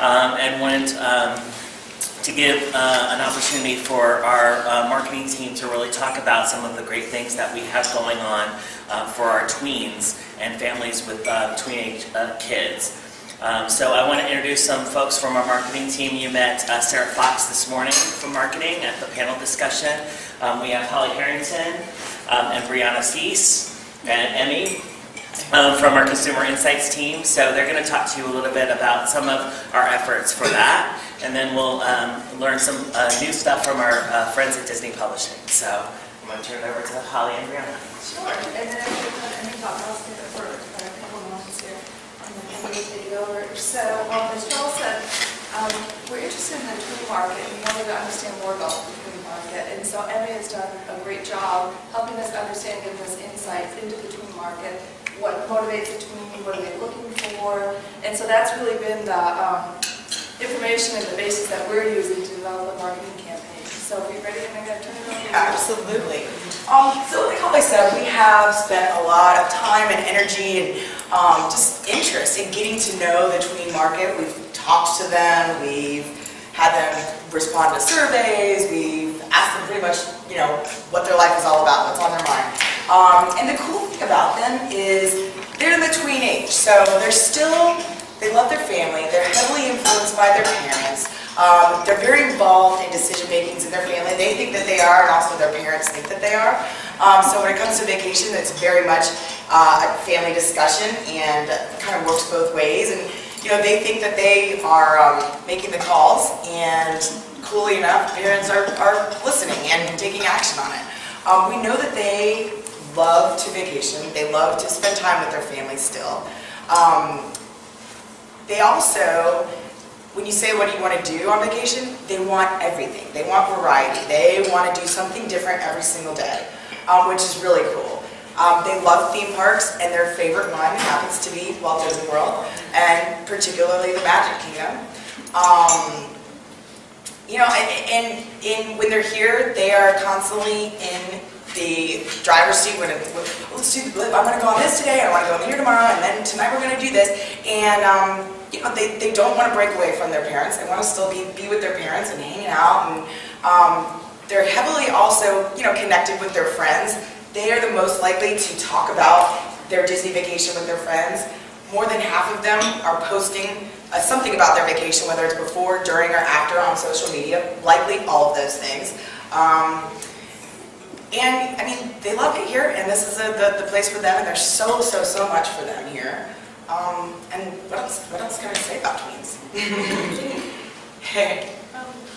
and wanted to give an opportunity for our marketing team to really talk about some of the great things that we have going on for our tweens and families with tween-age kids. So I want to introduce some folks from our marketing team. You met Sarah Fox this morning from marketing at the panel discussion. We have Harrington and Breanna Suess and Emmee from our consumer insights team. So they're going to talk to you a little bit about some of our efforts for that. And then we'll learn some new stuff from our friends at Disney Publishing. So I'm going to turn it over to Holly and Breanna. Sure. And then after Emmee talk, I'll stay there for a couple of moments here. And then Emmee will take it over. So, as Joel said, we're interested in the tween market and we wanted to understand more about the tween market. And so Emmee has done a great job helping us understand, giving us insights into the tween market, what motivates a tween, what are they looking for. And so that's really been the information and the basis that we're using to develop a marketing campaign. So if you're ready, I'm going to turn it over to you. Absolutely. So like Holly said, we have spent a lot of time and energy and just interest in getting to know the tween market. We've talked to them, we've had them respond to surveys, we've asked them pretty much, what their life is all about, what's on their mind. And the cool thing about them is they're in the tween age, so they love their family, they're heavily influenced by their parents, they're very involved in decision makings in their family. They think that they are, and also their parents think that they are. So when it comes to vacation, it's very much a family discussion and kind of works both ways. And they think that they are making the calls, and coolly enough, parents are listening and taking action on it. We know that they love to vacation, they love to spend time with their family still. They also, when you say what do you want to do on vacation, they want everything. They want variety. They want to do something different every single day, which is really cool. They love theme parks, and their favorite one happens to be Walt Disney World, and particularly the Magic Kingdom. And when they're here, they are constantly in the driver's seat when let's do the blip. I'm going to go on this today, I want to go on here tomorrow, and then tonight we're going to do this. And they don't want to break away from their parents. They want to still be with their parents and hanging out. And they're heavily also connected with their friends. They are the most likely to talk about their Disney vacation with their friends. More than half of them are posting something about their vacation, whether it's before, during, or after on social media. Likely all of those things. And I mean, they love it here, and this is the place for them, and there's so much for them here. And what else can I say about tweens? Hey.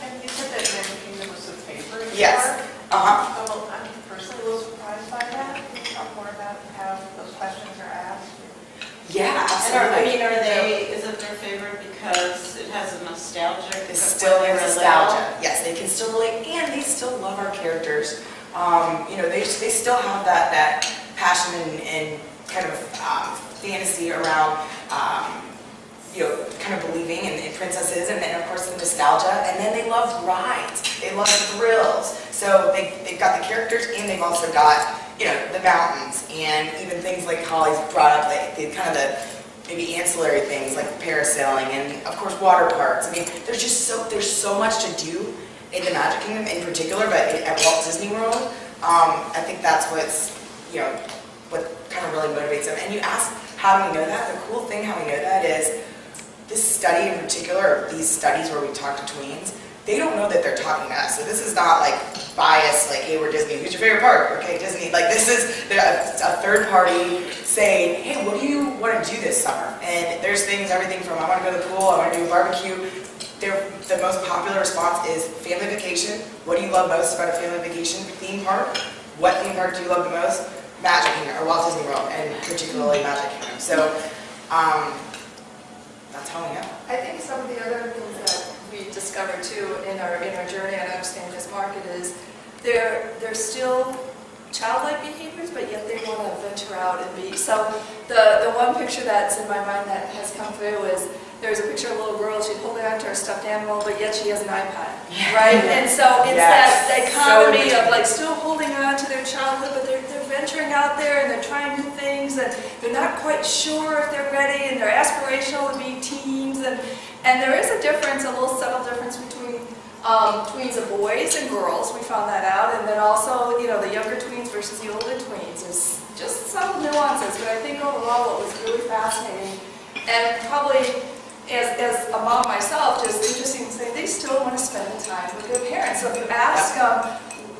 And you said that Magic Kingdom was the favorite. Yes. Well, I'm personally a little surprised by that. Can you talk more about how those questions are asked? Yeah, absolutely. Is it their favorite because it has a nostalgia? It's still nostalgia. Yes, they can still relate, and they still love our characters. They still have that passion and kind of fantasy around, kind of believing in princesses, and then of course the nostalgia, and then they love rides, they love thrills. So they've got the characters, and they've also got, the mountains, and even things like Holly's brought up, like the maybe ancillary things like parasailing, and of course water parks. I mean, there's so much to do in the Magic Kingdom in particular, but at Walt Disney World, I think that's what's, what kind of really motivates them. And you ask, how do we know that? The cool thing how we know that is, this study in particular, or these studies where we talk to tweens, they don't know that they're talking to us. So this is not like biased, like, hey, we're Disney, who's your favorite park? Okay, Disney. Like, this is a third party saying, hey, what do you want to do this summer? And there's things, everything from, I want to go to the pool, I want to do a barbecue. The most popular response is family vacation. What do you love most about a family vacation? Theme park. What theme park do you love the most? Magic Kingdom, or Walt Disney World, and particularly Magic Kingdom. So, that's how we know. I think some of the other things that we discovered too in our journey on understanding this market is they're still childlike behaviors, but yet they want to venture out and be. So the one picture that's in my mind that has come through is there's a picture of a little girl, she's holding on to her stuffed animal, but yet she has an iPad, right? And so it's that dichotomy of like still holding on to their childhood, but they're venturing out there and they're trying new things, and they're not quite sure if they're ready, and they're aspirational to be teens, and And there is a difference, a little subtle difference between tweens of boys and girls. We found that out. And then also, you know, the younger tweens versus the older tweens. There's just subtle nuances. But I think overall what was really fascinating, and probably as a mom myself, just interesting to say they still want to spend the time with their parents. So if you ask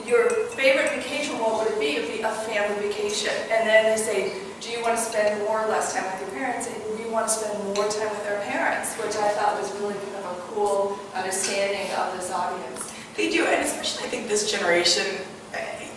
your favorite vacation, what would it be? It would be a family vacation. And then they say, do you want to spend more or less time with your parents? And do you want to spend more time with their parents? Which I thought was really kind of a cool understanding of this audience. They do, and especially I think this generation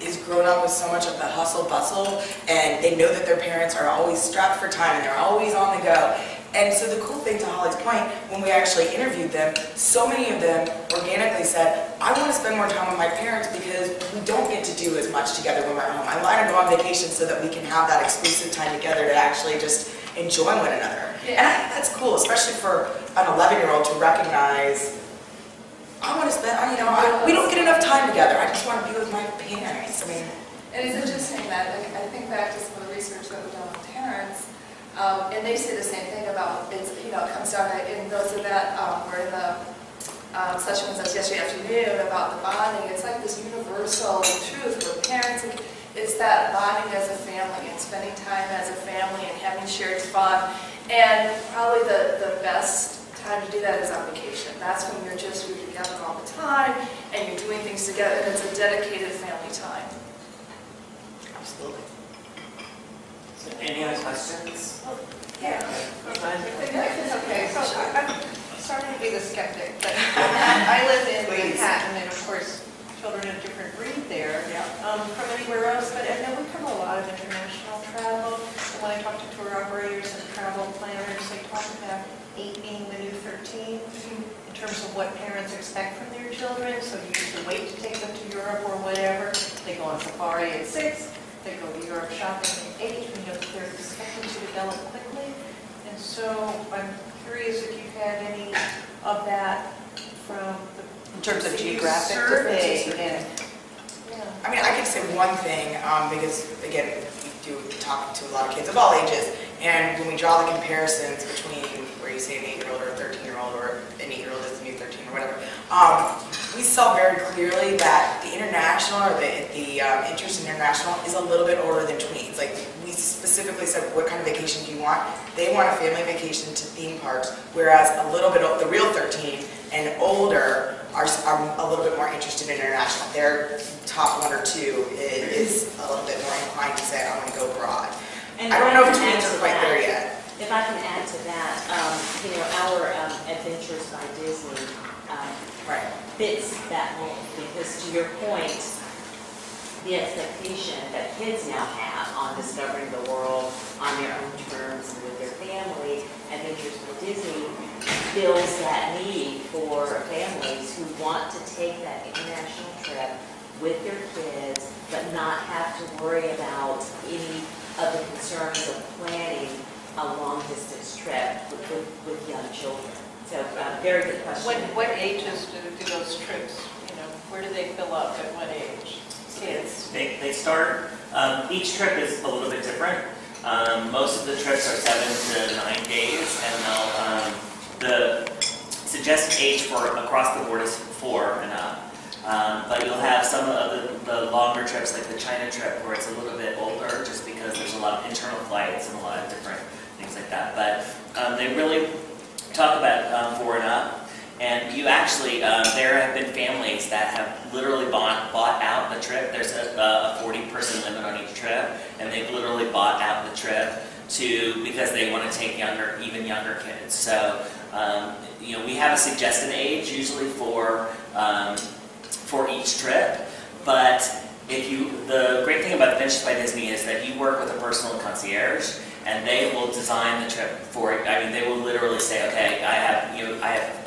is grown up with so much of the hustle bustle, and they know that their parents are always strapped for time and they're always on the go. And so the cool thing, to Holly's point, when we actually interviewed them, so many of them organically said, I want to spend more time with my parents because we don't get to do as much together when we're at home. I want to go on vacation so that we can have that exclusive time together to actually just enjoy one another. Yeah. And I think that's cool, especially for an 11-year-old to recognize, I want to spend, you know, we don't get enough time together. I just want to be with my parents. I mean, And it's interesting that I think back to some of the research that we've done with parents, and they say the same thing about, it's, you know, it comes down to, in those of that were in the session with us yesterday afternoon about the bonding. It's like this universal truth with parents. It's that bonding as a family and spending time as a family and having shared fun. And probably the best time to do that is on vacation. That's when you're together all the time and you're doing things together, and it's a dedicated family time. absolutely. Any other questions? Yeah. Okay, so I'm sorry to be the skeptic, but I live in Please. Manhattan, and of course, children of different breed there from anywhere else, but I know we cover a lot of international travel. And when I talk to tour operators and travel planners, they talk about 8 being the new 13 in terms of what parents expect from their children. So you usually wait to take them to Europe or whatever. They go on safari at 6. They go to Europe shopping at 8. We know that they're expecting to develop quickly. And so I'm curious if you've had any of that from the In terms of you geographic survey differences. and, I mean, I can say one thing, because again, we do talk to a lot of kids of all ages, and when we draw the comparisons between where you say an 8-year-old or a 13-year-old or an 8-year-old is the new 13 or whatever, we saw very clearly that the international or the interest in international is a little bit older than tweens. Like, we specifically said, what kind of vacation do you want? They want a family vacation to theme parks, whereas a little bit of the real 13 and older are a little bit more interested in international. Their top 1 or 2 is a little bit more inclined to say, I want to go abroad. And I don't know if I can tweens add are to quite that. there yet. If I can add to that, you know, our Adventures by Disney Right. fits that mold, because to your point, the expectation that kids now have on discovering the world on their own terms and with their family, Adventures by Disney fills that need for families who want to take that international trip with their kids, but not have to worry about any of the concerns of planning a long-distance trip with young children. So, very good question. what ages do those trips, you know, where do they fill up, at what age? Kids. They start, each trip is a little bit different. Most of the trips are 7 to 9 days, and the suggested age for across the board is 4 and up. But you'll have some of the longer trips, like the China trip, where it's a little bit older, just because there's a lot of internal flights and a lot of different things like that. But they really talk about 4 and up. And you actually, there have been families that have literally bought out the trip. There's a 40-person limit on each trip, and they've literally bought out the trip because they want to take even younger kids. So, you know, we have a suggested age usually for each trip, but the great thing about Adventures by Disney is that you work with a personal concierge, and they will design the trip for you. I mean, they will literally say, okay, I have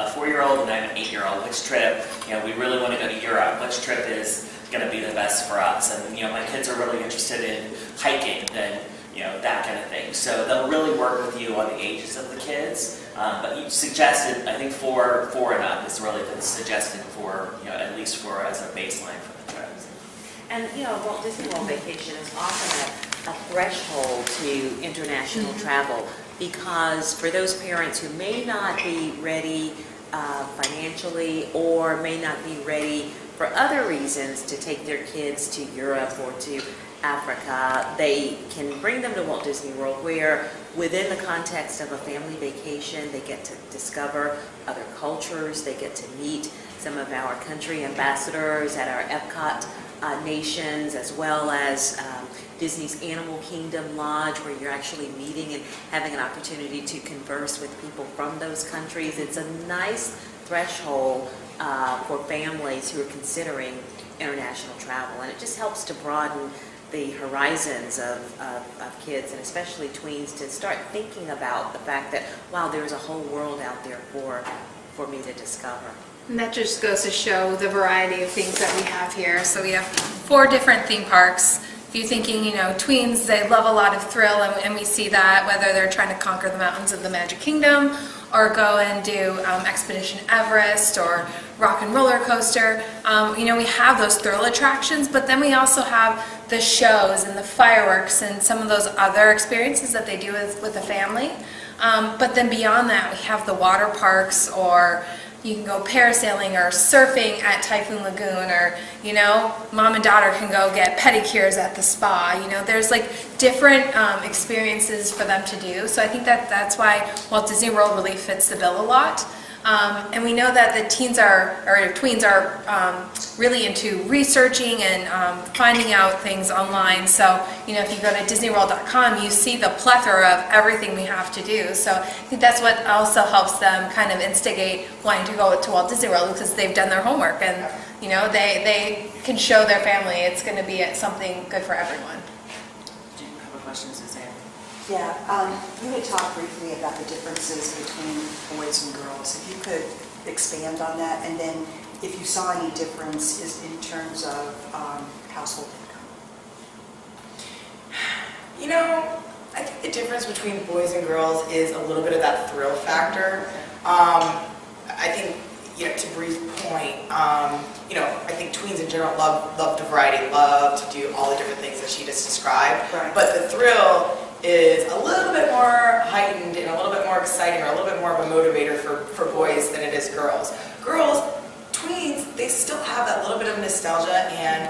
a 4-year-old and I have an 8-year-old. Which trip, we really want to go to Europe. Which trip is going to be the best for us? And, my kids are really interested in hiking and, that kind of thing. So they'll really work with you on the ages of the kids. But you suggested, I think 4 and up is really been suggested for, at least for as a baseline for the trips. And, Walt Disney World vacation is often a threshold to international travel because for those parents who may not be ready financially or may not be ready for other reasons to take their kids to Europe or to Africa, they can bring them to Walt Disney World, where within the context of a family vacation, they get to discover other cultures, they get to meet some of our country ambassadors at our Epcot nations, as well as Disney's Animal Kingdom Lodge, where you're actually meeting and having an opportunity to converse with people from those countries. It's a nice threshold for families who are considering international travel, and it just helps to broaden the horizons of kids, and especially tweens, to start thinking about the fact that, wow, there's a whole world out there for me to discover. And that just goes to show the variety of things that we have here. So we have 4 different theme parks. If you're thinking, tweens, they love a lot of thrill, and we see that whether they're trying to conquer the mountains of the Magic Kingdom or go and do Expedition Everest or Rock and Roller Coaster. We have those thrill attractions, but then we also have the shows and the fireworks and some of those other experiences that they do with a family. But then beyond that, we have the water parks, or you can go parasailing or surfing at Typhoon Lagoon, or, mom and daughter can go get pedicures at the spa. There's like different experiences for them to do. So I think that's why Walt Disney World really fits the bill a lot. And we know that the tweens are really into researching and finding out things online. So, if you go to DisneyWorld.com, you see the plethora of everything we have to do. So I think that's what also helps them kind of instigate wanting to go to Walt Disney World, because they've done their homework and, they can show their family it's going to be something good for everyone. Do you have a question, Suzanne? Yeah, you had talked briefly about the differences between boys and girls. If you could expand on that, and then if you saw any differences in terms of household income. I think the difference between boys and girls is a little bit of that thrill factor. I think, to Bree's point, I think tweens in general love the variety, love to do all the different things that she just described. Right. But the thrill is a little bit more heightened and a little bit more exciting, or a little bit more of a motivator for boys than it is girls. Girls, tweens, they still have that little bit of nostalgia and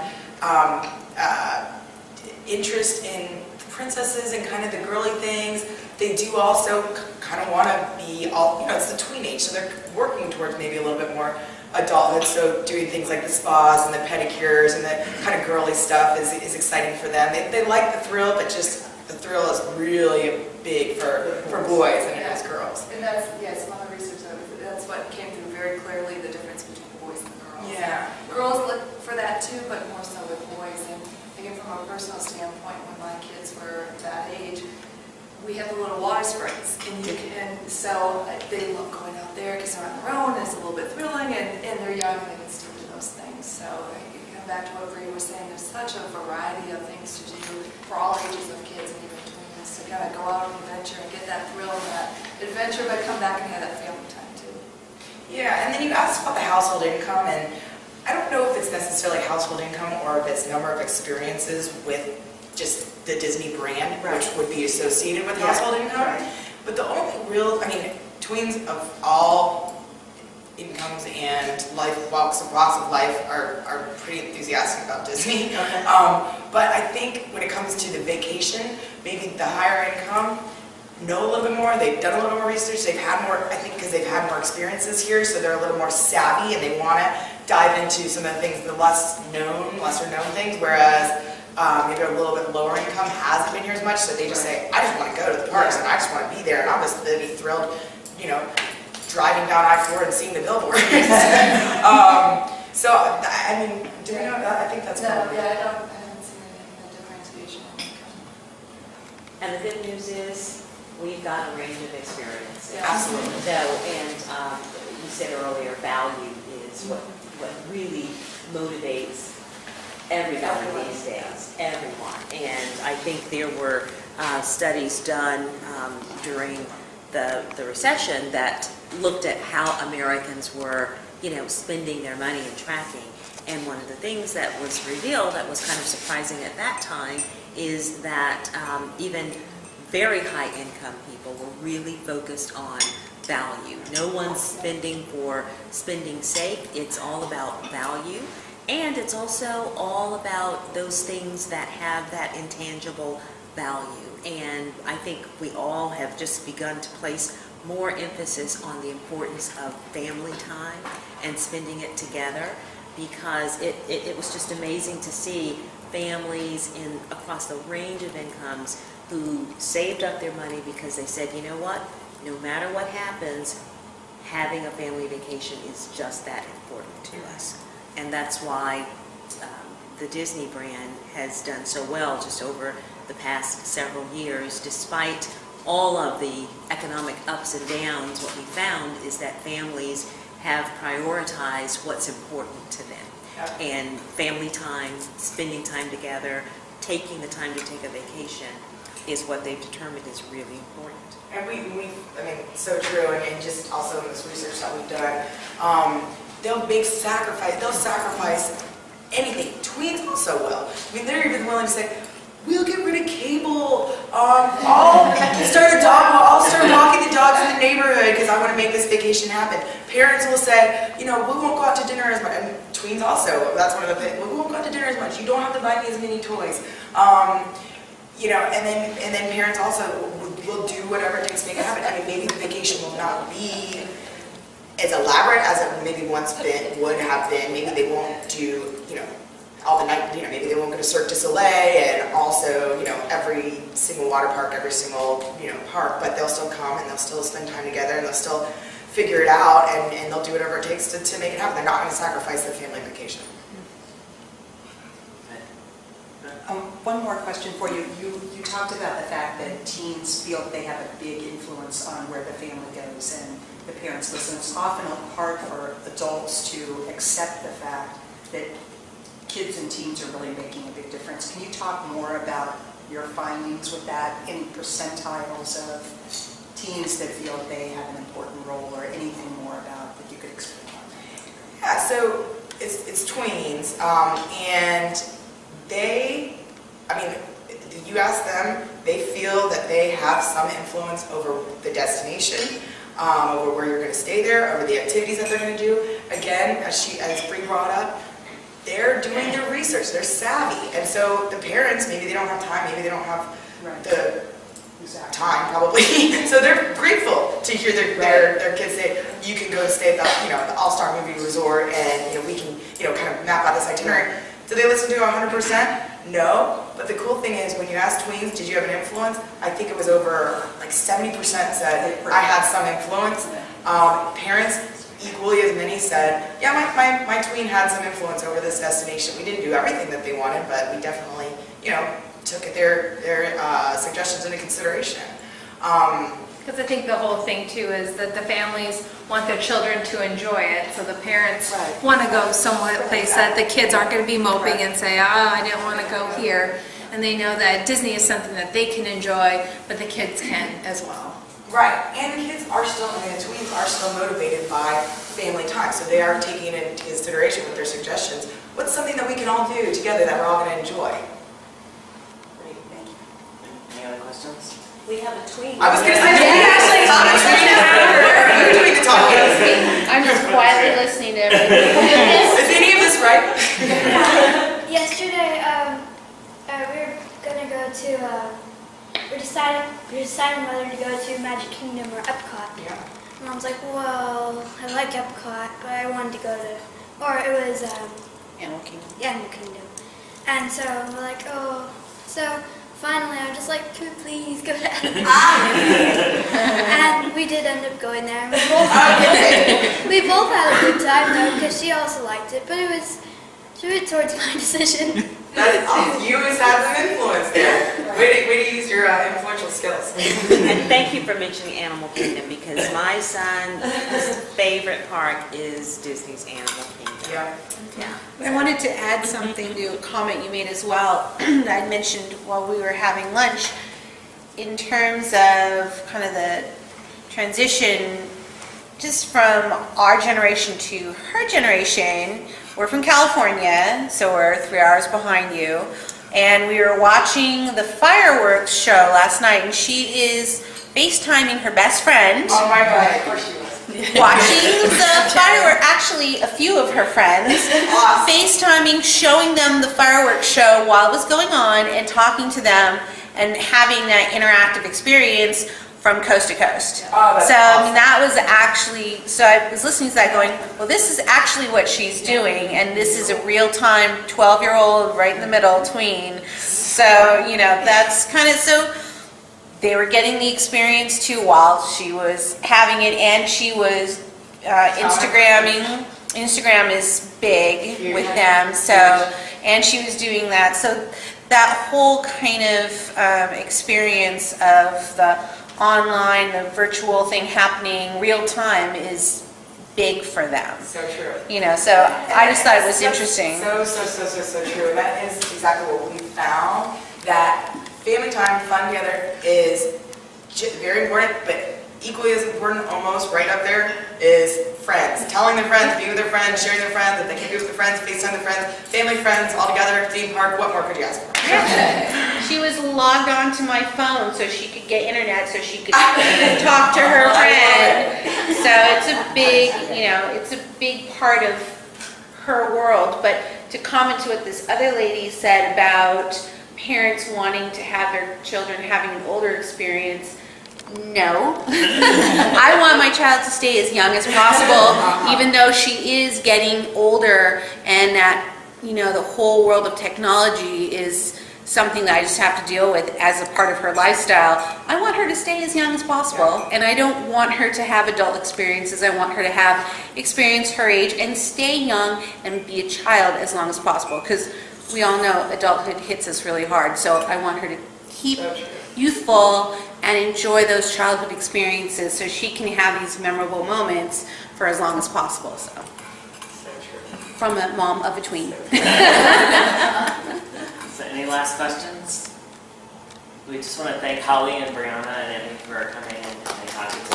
interest in princesses and kind of the girly things. They do also kind of want to be it's the tween age, so they're working towards maybe a little bit more adulthood, so doing things like the spas and the pedicures and the kind of girly stuff is exciting for them. They like the thrill, but just the thrill is really big for boys than it is girls. And that's, some other research, that's what came through very clearly, the difference between boys and girls. Yeah. Girls look for that too, but more so with boys. And again, from a personal standpoint, when my kids were that age, we had the little water springs, and so they love going out there because they're on their own, and it's a little bit thrilling, and they're young and they can still do those things. So you come back to what Bree was saying, there's such a variety of things to do for all ages of kids and even tweens, to kind of go out on an adventure and get that thrill and that adventure, but come back and have that family time too. Yeah, and then you asked about the household income, and I don't know if it's necessarily household income or if it's number of experiences with just the Disney brand, Right. which would be associated with Yeah, household income. right. But the only real, tweens of all incomes and walks of life are pretty enthusiastic about Disney. Okay. But I think when it comes to the vacation, maybe the higher income know a little bit more. They've done a little more research. They've had more, I think, because they've had more experiences here, so they're a little more savvy and they want to dive into some of the things, the lesser known things. Whereas maybe a little bit lower income hasn't been here as much, so they just say, I just want to go to the parks and I just want to be there, and I'll just be thrilled, driving down I-4 and seeing the billboards. So, do we know that? I think that's No, probably. I haven't seen any differentiation in income. And the good news is, we've got a range of experiences. Yeah. Absolutely. So, and you said earlier, value is what really motivates everybody these days, everyone. And I think there were studies done during the recession that looked at how Americans were, spending their money and tracking. And one of the things that was revealed that was kind of surprising at that time is that even very high income people were really focused on value. No one's spending for spending's sake. It's all about value. And it's also all about those things that have that intangible value. And I think we all have just begun to place more emphasis on the importance of family time and spending it together, because it was just amazing to see families across the range of incomes who saved up their money because they said, you know what, no matter what happens, having a family vacation is just that important to us. And that's why the Disney brand has done so well just over the past several years. Despite all of the economic ups and downs, what we found is that families have prioritized what's important to them. And family time, spending time together, taking the time to take a vacation is what they've determined is really important. And I mean, so true, and just also in this research that we've done, they'll sacrifice anything. Tweens also will. I mean, they're even willing to say, we'll get rid of cable. I'll start walking the dogs in the neighborhood because I want to make this vacation happen. Parents will say, we won't go out to dinner as much. And tweens also, that's one of the things. We won't go out to dinner as much. You don't have to buy me as many toys. And then parents also will do whatever it takes to make it happen. I mean, maybe the vacation will not be as elaborate as it maybe would have been. Maybe they won't do, all the night, maybe they won't go to Cirque du Soleil and also, every single water park, every single, park, but they'll still come and they'll still spend time together and they'll still figure it out and they'll do whatever it takes to make it happen. They're not going to sacrifice the family vacation. One more question for you. You talked about the fact that teens feel they have a big influence on where the family goes and the parents listen. It's often hard for adults to accept the fact that kids and teens are really making a big difference. Can you talk more about your findings with that? Any percentiles of teens that feel they have an important role or anything more about that you could explain on that? Yeah, so it's tweens, and you ask them, they feel that they have some influence over the destination, over where you're going to stay there, over the activities that they're going to do. Again, as Bree brought up, they're doing their research, they're savvy, and so the parents, maybe they don't have time, maybe they don't have the time probably, so they're grateful to hear their kids say, you can go stay at the All-Star Movie Resort and we can kind of map out this itinerary. Do they listen to 100%? No, but the cool thing is when you ask tweens, did you have an influence? I think it was over like 70% said I had some influence. Parents, equally as many said, yeah, my tween had some influence over this destination. We didn't do everything that they wanted, but we definitely, took their suggestions into consideration. Because I think the whole thing too is that the families want their children to enjoy it, so the parents want to go somewhere, a place that the kids aren't going to be moping and say, I didn't want to go here. And they know that Disney is something that they can enjoy, but the kids can as well. Right, and the kids are still, the tweens are still motivated by family time, so they are taking it into consideration with their suggestions. What's something that we can all do together that we're all going to enjoy? Great, thank you. Any other questions? We have a tween. I was going to say, we actually have a tween. You're doing the talking. I'm just quietly listening to everything. Is any of this right? Yesterday, we were gonna go to. We decided whether to go to Magic Kingdom or Epcot. Yeah. And I was like, well, I like Epcot, but I wanted to go to, or it was Animal Kingdom. Animal Kingdom. And so we're like, so finally I was just like, can we please go to Epcot? And we did end up going there. We both had a good time though, because she also liked it, but it was towards my decision. You always had some influence there. Way to use your influential skills. And thank you for mentioning Animal Kingdom, because my son's favorite park is Disney's Animal Kingdom. Yeah. Yeah. I wanted to add something to a comment you made as well that I mentioned while we were having lunch in terms of kind of the transition just from our generation to her generation. We're from California, so we're 3 hours behind you. and we were watching the fireworks show last night, and she is FaceTiming her best friend. Oh my God, of course she was. Watching the fireworks, actually a few of her friends, FaceTiming, showing them the fireworks show while it was going on and talking to them and having that interactive experience from coast to coast. Oh, that's So, I mean, awesome. that was actually, so I was listening to that going, well, this is actually what she's doing, and this is a real-time 12-year-old, right in the middle, tween. So, you know, that's kind of, so they were getting the experience too while she was having it, and she was Instagramming. Instagram is big with them, so, and she was doing that. So that whole kind of experience of the online, the virtual thing happening real time is big for them. So true. You know, so I just thought it was interesting. So true. And that is exactly what we found, that family time, fun together is very important, but equally as important, almost right up there, is friends. Telling their friends, being with their friends, sharing their friends, if they can't be with their friends, FaceTime their friends, family friends, all together, theme park, what more could you ask for? She was logged on to my phone so she could get internet, so she could talk to her friend. So it's a big, you know, it's a big part of her world. But to comment to what this other lady said about parents wanting to have their children having an older experience, no. I want my child to stay as young as possible, even though she is getting older, and that, you know, the whole world of technology is something that I just have to deal with as a part of her lifestyle. I want her to stay as young as possible, and I don't want her to have adult experiences. I want her to have experience her age and stay young and be a child as long as possible, because we all know adulthood hits us really hard. So I want her to keep youthful and enjoy those childhood experiences so she can have these memorable moments for as long as possible. So, from a mom of a tween. So any last questions? We just want to thank Holly and Breanna and Emmie for coming and talking to